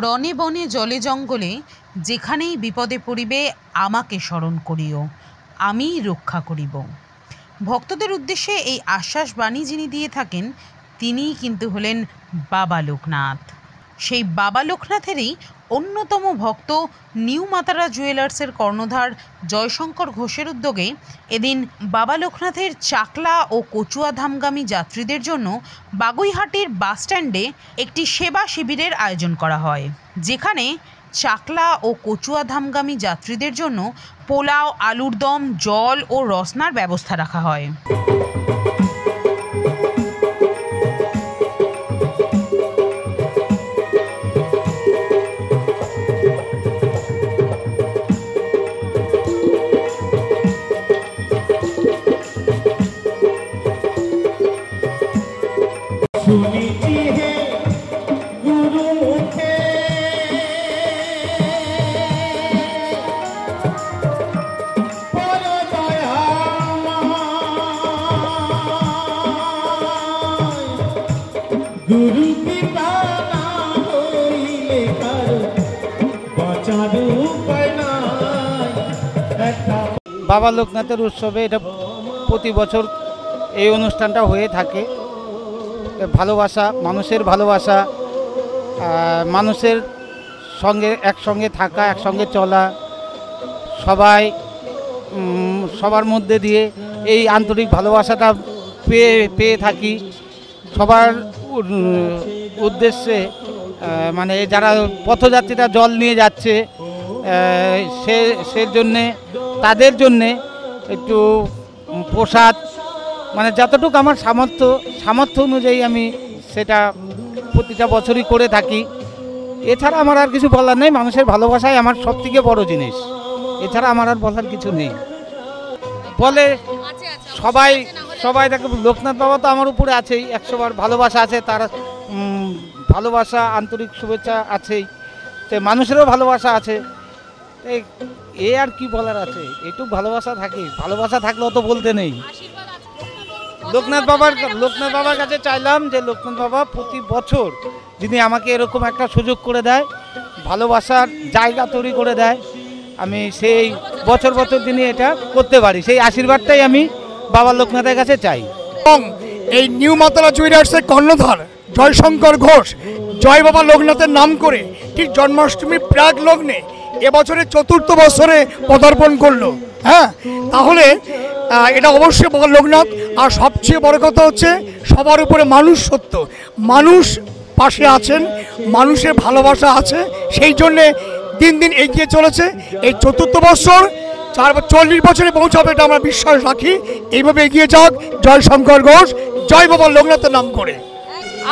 রণে বনে জলে জঙ্গলে যেখানেই বিপদে পড়িবে আমাকে স্মরণ করিও, আমিই রক্ষা করিব। ভক্তদের উদ্দেশ্যে এই আশ্বাস বাণী যিনি দিয়ে থাকেন তিনিই কিন্তু হলেন বাবা লোকনাথ। সেই বাবা লোকনাথেরই অন্যতম ভক্ত নিউ মাতারা জুয়েলার্সের কর্ণধার জয়শঙ্কর ঘোষের উদ্যোগে এদিন বাবা লোকনাথের চাকলা ও কচুয়াধামগামী যাত্রীদের জন্য বাগুইহাটির বাসস্ট্যান্ডে একটি সেবা শিবিরের আয়োজন করা হয়, যেখানে চাকলা ও কচুয়াধামগামী যাত্রীদের জন্য পোলাও, আলুর দম, জল ও রসনার ব্যবস্থা রাখা হয়। বাবা লোকনাথের উৎসবে এটা প্রতি বছর এই অনুষ্ঠানটা হয়ে থাকে। ভালোবাসা, মানুষের ভালোবাসা, মানুষের সঙ্গে একসঙ্গে থাকা, একসঙ্গে চলা, সবার মধ্যে দিয়ে এই আন্তরিক ভালোবাসাটা পেয়ে থাকি। সবার উদ্দেশ্যে মানে যারা পথযাত্রীরা জল নিয়ে যাচ্ছে সে জন্যে তাদের জন্যে একটু প্রসাদ, মানে যতটুকু আমার সামর্থ্য অনুযায়ী আমি সেটা প্রতিটা বছরই করে থাকি। এছাড়া আমার আর কিছু বলার নেই। মানুষের ভালোবাসাই আমার সবথেকে বড় জিনিস, এছাড়া আমার আর বলার কিছু নেই। বলে সবাই দেখো, লোকনাথ বাবা তো আমার উপরে আছেই, 100 বার ভালোবাসা আছে, তার ভালোবাসা, আন্তরিক শুভেচ্ছা আছেই, তো মানুষেরও ভালোবাসা আছে। এ আর কি বলার আছে, একটু ভালোবাসা থাকে, ভালোবাসা থাকলেও তো বলতে নেই। লোকনাথ বাবার কাছে চাইলাম যে লোকনাথ বাবা প্রতি বছর যিনি আমাকে এরকম একটা সুযোগ করে দেয়, ভালোবাসার জায়গা তৈরি করে দেয়, আমি সেই বছর যিনি এটা করতে পারি, সেই আশীর্বাদটাই আমি বাবা লোকনাথের কাছে চাই। এবং এই নিউ মাতারা জুয়েলার্সের কর্ণধার জয়শঙ্কর ঘোষ জয় বাবা লোকনাথের নাম করে ঠিক জন্মাষ্টমীর প্রাক লগ্নে এবছরের 4র্থ বছরে পদার্পণ করলো। হ্যাঁ, তাহলে এটা অবশ্যই বাবা লোকনাথ। আর সবচেয়ে বড় কথা হচ্ছে সবার উপরে মানুষ সত্য, মানুষ পাশে আছেন, মানুষের ভালোবাসা আছে, সেই জন্যে দিন দিন এগিয়ে চলেছে। এই 4র্থ বছর 40 বছরে পৌঁছাবে এটা আমরা বিশ্বাস রাখি। এইভাবে এগিয়ে যাক জয়শঙ্কর ঘোষ জয় বাবা লোকনাথের নাম করে।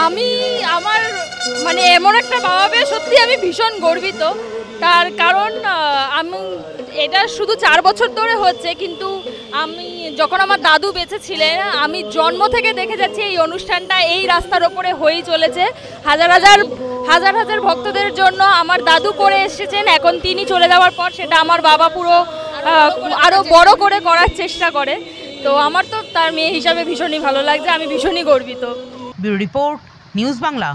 আমি আমার মানে এমন একটা বাবা পেয়ে সত্যি আমি ভীষণ গর্বিত। তার কারণ আমি এটা শুধু 4 বছর ধরে হচ্ছে, কিন্তু আমি যখন আমার দাদু বেঁচে ছিলেন আমি জন্ম থেকে দেখে যাচ্ছি এই অনুষ্ঠানটা এই রাস্তার ওপরে হয়েই চলেছে। হাজার ভক্তদের জন্য আমার দাদু করে এসেছেন, এখন তিনি চলে যাওয়ার পর সেটা আমার বাবা পুরো আরও বড় করে করার চেষ্টা করে। তো আমার তো তার মেয়ে হিসাবে ভীষণই ভালো লাগছে, আমি ভীষণই গর্বিত। Bureau report, news Bangla.